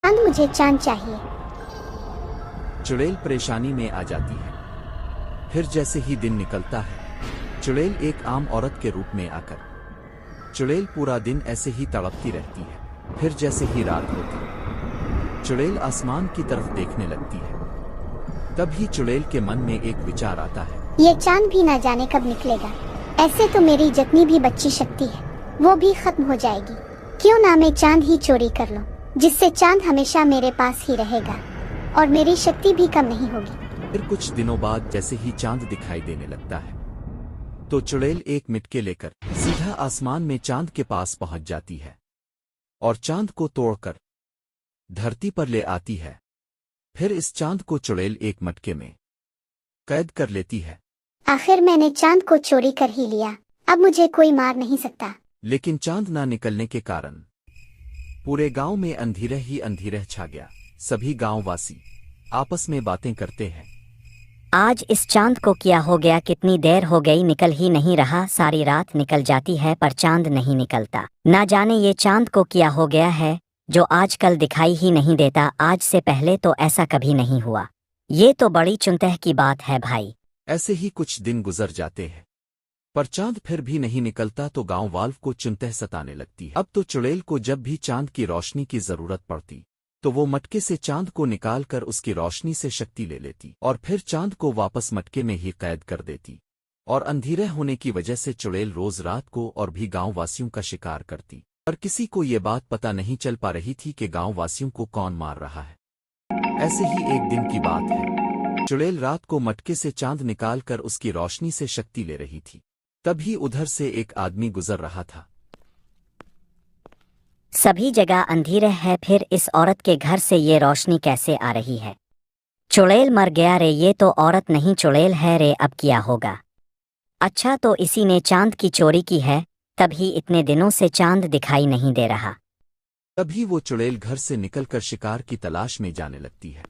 चांद, मुझे चांद चाहिए। चुड़ैल परेशानी में आ जाती है। फिर जैसे ही दिन निकलता है, चुड़ैल एक आम औरत के रूप में आकर चुड़ैल पूरा दिन ऐसे ही तड़पती रहती है। फिर जैसे ही रात होती, चुड़ैल आसमान की तरफ देखने लगती है। तभी चुड़ैल के मन में एक विचार आता है। ये चांद भी ना जाने कब निकलेगा। ऐसे तो मेरी जितनी भी बची शक्ति है वो भी खत्म हो जाएगी। क्यों ना मैं चांद ही चोरी कर लूं, जिससे चांद हमेशा मेरे पास ही रहेगा और मेरी शक्ति भी कम नहीं होगी। फिर कुछ दिनों बाद जैसे ही चांद दिखाई देने लगता है, तो चुड़ैल एक मिटके लेकर सीधा आसमान में चांद के पास पहुंच जाती है और चांद को तोड़कर धरती पर ले आती है। फिर इस चांद को चुड़ैल एक मटके में कैद कर लेती है। आखिर मैंने चांद को चोरी कर ही लिया, अब मुझे कोई मार नहीं सकता। लेकिन चांद ना निकलने के कारण पूरे गांव में अंधेरा ही अंधेरा छा गया। सभी गांववासी आपस में बातें करते हैं। आज इस चांद को क्या हो गया, कितनी देर हो गई, निकल ही नहीं रहा। सारी रात निकल जाती है पर चांद नहीं निकलता। ना जाने ये चांद को क्या हो गया है जो आजकल दिखाई ही नहीं देता। आज से पहले तो ऐसा कभी नहीं हुआ। ये तो बड़ी चिंता की बात है भाई। ऐसे ही कुछ दिन गुजर जाते हैं, पर चांद फिर भी नहीं निकलता तो गांव वालों को चिंता सताने लगती है। अब तो चुड़ैल को जब भी चांद की रोशनी की जरूरत पड़ती, तो वो मटके से चांद को निकालकर उसकी रोशनी से शक्ति ले लेती और फिर चांद को वापस मटके में ही कैद कर देती। और अंधेरा होने की वजह से चुड़ैल रोज रात को और भी गांववासियों का शिकार करती, पर किसी को ये बात पता नहीं चल पा रही थी कि गांववासियों को कौन मार रहा है। ऐसे ही एक दिन की बात है, चुड़ैल रात को मटके से चांद निकालकर उसकी रोशनी से शक्ति ले रही थी। तभी उधर से एक आदमी गुजर रहा था। सभी जगह अंधेरा है, फिर इस औरत के घर से ये रोशनी कैसे आ रही है? चुड़ैल मर गया रे, ये तो औरत नहीं चुड़ैल है रे। अब क्या होगा? अच्छा, तो इसी ने चांद की चोरी की है, तभी इतने दिनों से चांद दिखाई नहीं दे रहा। तभी वो चुड़ैल घर से निकलकर शिकार की तलाश में जाने लगती है,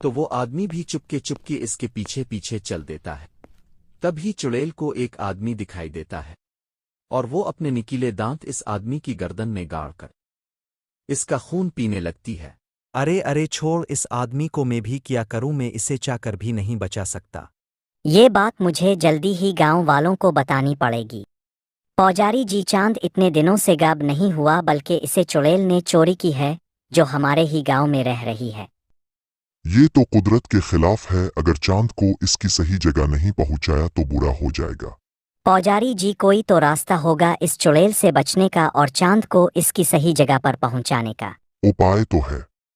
तो वो आदमी भी चुपके चुपके इसके पीछे पीछे चल देता है। तभी चुड़ैल को एक आदमी दिखाई देता है और वो अपने निकीले दांत इस आदमी की गर्दन में गाड़कर इसका खून पीने लगती है। अरे अरे छोड़ इस आदमी को, मैं भी क्या करूं, मैं इसे चाहकर भी नहीं बचा सकता। ये बात मुझे जल्दी ही गांव वालों को बतानी पड़ेगी। पौजारी जी, चांद इतने दिनों से गायब नहीं हुआ, बल्कि इसे चुड़ैल ने चोरी की है, जो हमारे ही गांव में रह रही है। ये तो कुदरत के खिलाफ है। अगर चांद को इसकी सही जगह नहीं पहुंचाया तो बुरा हो जाएगा। पौजारी जी, कोई तो रास्ता होगा इस चुड़ैल से बचने का और चांद को इसकी सही जगह पर पहुंचाने का। उपाय तो है।